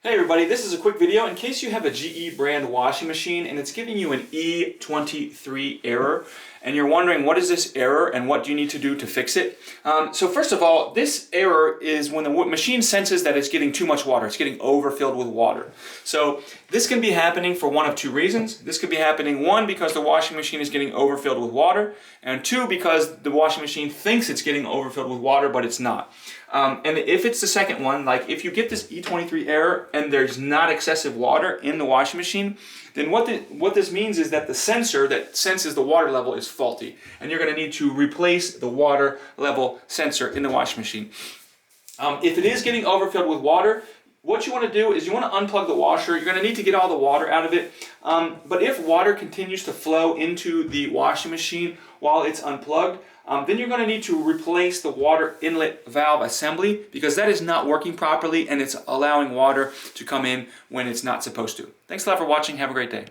Hey everybody, this is a quick video in case you have a GE brand washing machine and it's giving you an E23 error and you're wondering what is this error and what do you need to do to fix it. So first of all, this error is when the machine senses that it's getting too much water, it's getting overfilled with water. So this can be happening for one of two reasons. This could be happening, one, because the washing machine is getting overfilled with water, and two, because the washing machine thinks it's getting overfilled with water, but it's not. And if it's the second one, like if you get this E23 error and there's not excessive water in the washing machine, then what this means is that the sensor that senses the water level is faulty, and you're going to need to replace the water level sensor in the washing machine. If it is getting overfilled with water, what you want to do is you want to unplug the washer. You're going to need to get all the water out of it. But if water continues to flow into the washing machine while it's unplugged, then you're going to need to replace the water inlet valve assembly, because that is not working properly and it's allowing water to come in when it's not supposed to. Thanks a lot for watching. Have a great day.